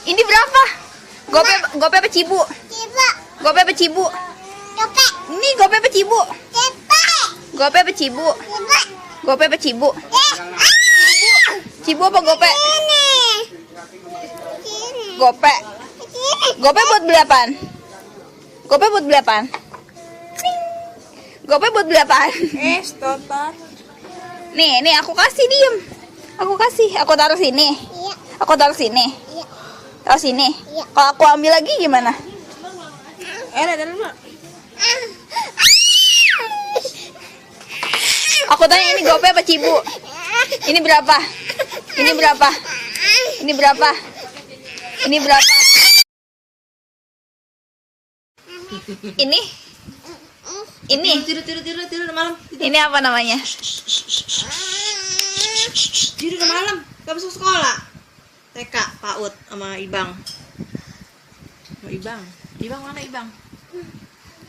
Ini berapa? Gope apa cibu? Gope apa cibu? Ini gope apa cibu? Gope apa cibu? Gope apa cibu? Cibu apa gope? Gope. Gope buat beli apaan? Gope buat beli apaan? Gope buat beli apaan? Total. Nih aku kasih, diem. Aku kasih, aku taruh sini. Aku taruh sini. Taruh sini. Kalau aku ambil lagi gimana? Ada dulu. Aku tanya ini gope apa cibu? Ini berapa? Ini berapa? Ini berapa? Ini berapa? Ini? Ini? Tidur malam. Ini apa namanya? Tidur malam. Gak masuk sekolah. TK, PAUD sama Ibang. Sama Ibang. Ibang mana Ibang?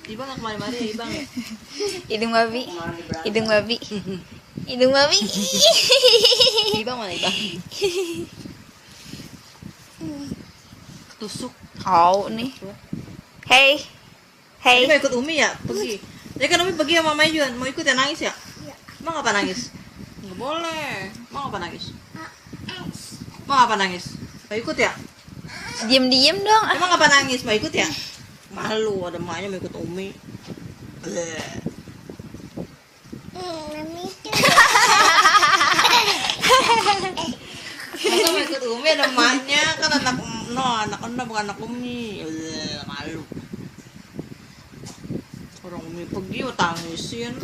Ibang gak kemana-mana ya Ibang ya? Hidung babi. Hidung babi. Hidung babi. Ibang mana Ibang? Ketusuk. Kau nih. Hey. Hey. Hey. Mau ikut Umi ya? Pergi. Ya kan Umi pergi sama Mamanya Juan. Mau ikut ya, nangis ya? Mau apa nangis? Nggak boleh. Mau apa nangis? Mau apa nangis? Mau ikut ya? Diem dong. Emang apa nangis? Mau ikut ya? Malu ada emaknya mau ikut Umi. Masa mau ikut Umi ada emaknya kan anak anak bukan anak Umi. Malu. Orang Umi pergi mau tangisin.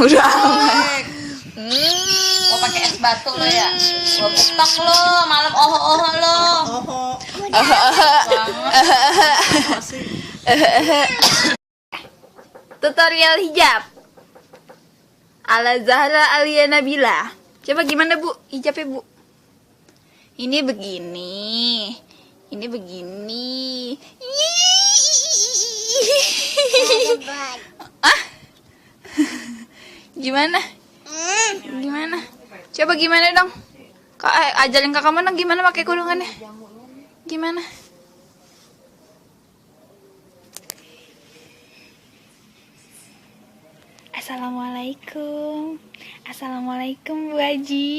Udah amat. Mau pakai es batu lo ya? Gua betok lo, malam oho lo. Tutorial hijab ala Zahra Alia Nabila. Coba gimana Bu hijabnya Bu? Ini begini. Ini begini. Ah? Gimana? Gimana? Coba gimana dong? Ajarin kakak mana gimana pakai kurungannya? Gimana? Assalamualaikum. Assalamualaikum Bu Haji.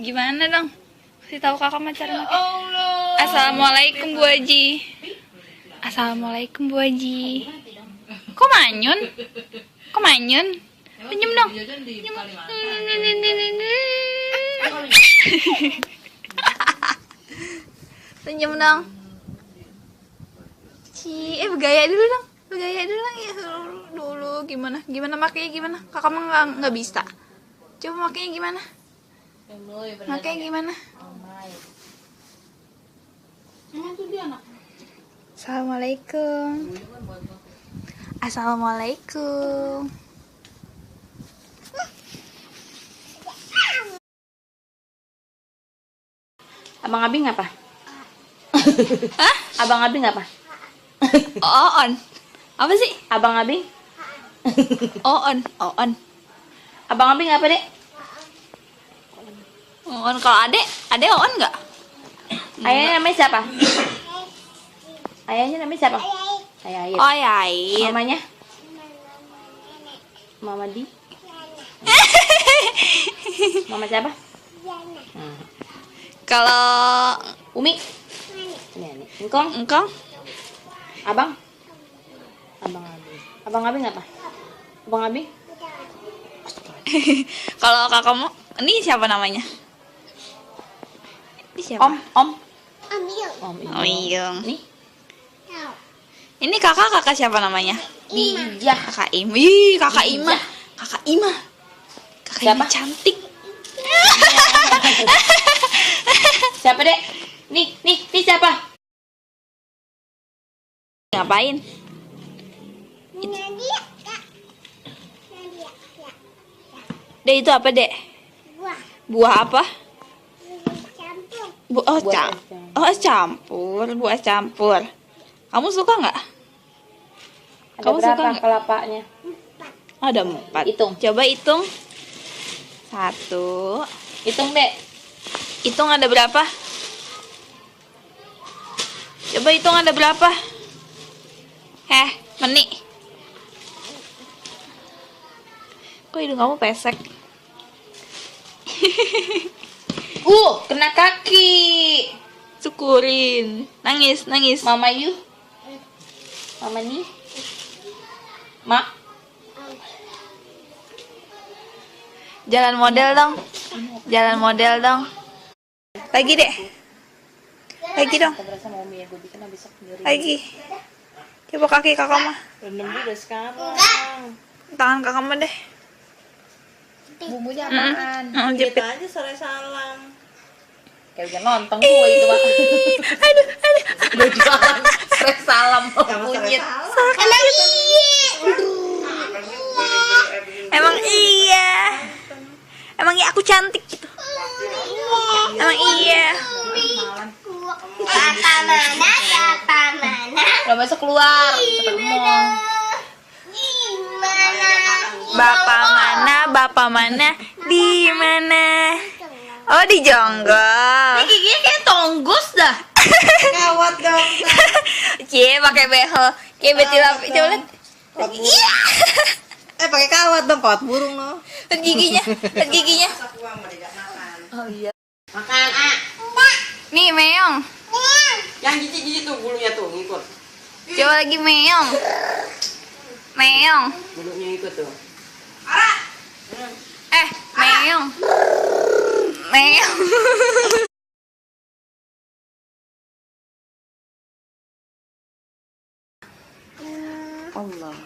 Gimana dong? Kasih tahu kakak mah cara pakai. Assalamualaikum Bu Haji. Assalamualaikum Bu Haji. Kok manyun? Kok manyun? Senyum dong. Senyum dong. Bergaya dulu dong. Bergaya dulu dong ya. Dulu gimana? Gimana makanya gimana? Kakak mah nggak bisa. Coba makanya gimana? Makanya gimana? Assalamualaikum. Assalamualaikum. Abang Abi ngapa? Hah? Abang Abi ngapa? On. Apa sih? Abang Abi? On. Abang Abi ngapa, Dek? On kalau adek on nggak? Ayahnya namanya siapa? Ayahnya namanya siapa? Ayah Ayat. Oh ya. Mamanya? Mama Di? Mama siapa? Kalau Umi? Ini. Engkong? Abang? Abang Abi. Abang Abi ngapa? Abang Abi? kalau kakakmu, ini siapa namanya? Ini siapa? Om Iyung. Nih? Ini kakak siapa namanya? Bijah. Kakak Ima. Ih, kakak Ima. Kakak Ima. Kakak Siapa? Ima cantik. Siapa, Dek? Nih siapa? Ngapain? Dek itu apa, Dek? Buah apa? Es campur. Buah campur. Kamu suka nggak? Ada Kamu suka berapa nggak? kelapanya? Ada 4. Hitung. Coba hitung. 1. Hitung, Dek. Hitung ada berapa? Coba hitung ada berapa? Meni. Kok hidung kamu pesek? Kena kaki. Syukurin. Nangis, nangis. Mama you. Mama nih. Mak. Jalan model dong. Jalan model dong. Lagi deh. Lagi dong. Lagi. Coba kaki kakak mah. Rendam dulu udah sekarang. Tangan kakak mah deh. Bumbunya apaan? Jepit. Kita aja sore salam. Kayak udah nonton tuh itu Pak. Aduh. Udah jualan sore salam Sama sore kunyit. salam. Emang iya. Emang iya aku cantik gitu. Emang iya. Udah besok keluar ke mall. Bapak mana? Di mana? Oh, di Jonggol. Giginya kayak tonggos dah. Kawat dong. Cie, pakai behel. Kayak Betty Lapi. Coba lihat. Kawat burung. Pakai kawat dong, kawat burung loh. Lihat giginya. Lihat giginya. Oh iya. Makan, Nih, Meong. Yang jijik-jijik tuh bulunya tuh ngikut. Coba lagi Meong. Meong. Bulunya ikut tuh. Meong. Meong. Allah.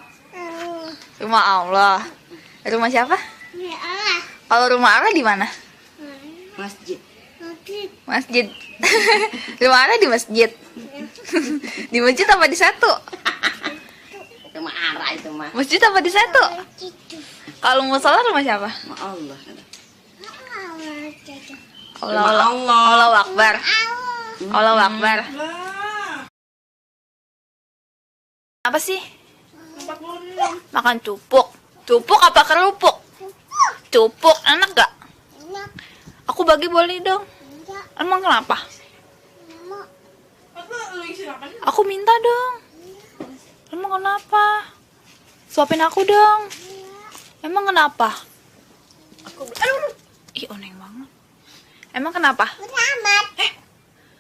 Rumah Allah. Rumah siapa? Kalau rumah Allah di mana? Masjid. Masjid. Rumah Allah di masjid. Di masjid apa di satu? Rumah arah itu mah. Masjid apa di satu? Kalau musola rumah siapa? Allah. Allahu Akbar. Allahu Akbar. Apa sih? Makan cupuk. Cupuk apa kerupuk? Cupuk, enak gak? Aku bagi boleh dong. Emang kenapa? Aku minta dong. Emang kenapa? Suapin aku dong. Emang kenapa? Aduh. Ih, oneng banget. Emang kenapa?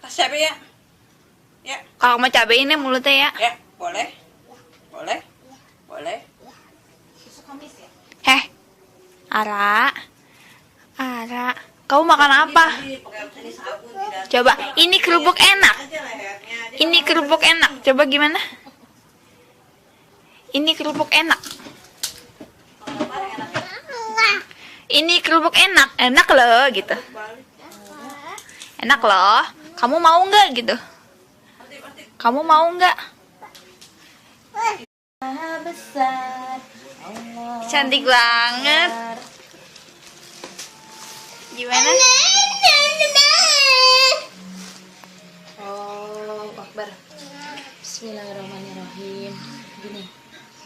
Tas siapa ya? Ya, Kakak mau cabein ya mulutnya ya. ya, boleh. Boleh. Boleh. Ara. Kamu makan apa? Coba, ini kerupuk enak. Ini kerupuk enak. Coba gimana? Ini kerupuk enak. Ini kerupuk enak. Enak loh gitu. Enak loh. Kamu mau nggak gitu? Kamu mau nggak? Besar. Cantik banget. Gimana? Oh, Akbar. Bismillahirrahmanirrahim. Gini.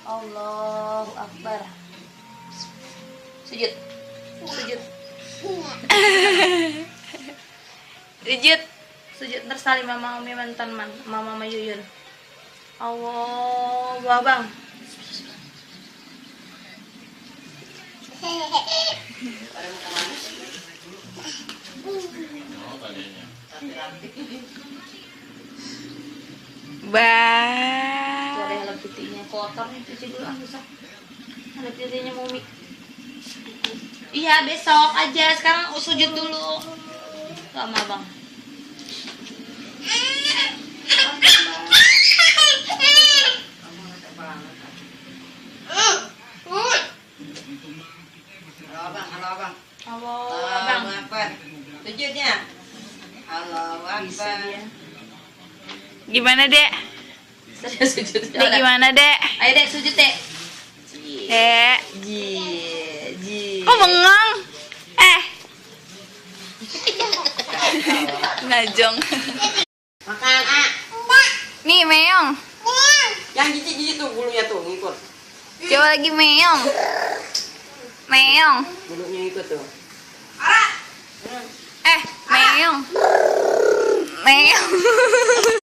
Allahu Akbar. Sujud. Sujud. Sujud. Sujud ntar salim mama Umi mantan mama Yuyun. Allahu Akbar. Ada helm putihnya kotor nih, cuci dulu susah. Helm putihnya Mumi. Iya besok aja, sekarang sujud dulu. Sama abang. Halo, Abang. Akbar. Sujudnya. Allahu Akbar. Gimana, Dek? Saya sujud. Dek gimana, Dek? Ayo Dek sujud Dek. Dek. Ji. Kok bengong? Ngajong. Makan, Nih, Meong. Yang jijik-jijik tuh bulunya tuh ngikut. Coba lagi Meong. Meong. Bulunya ikut tuh. Meong. Meong. Meong.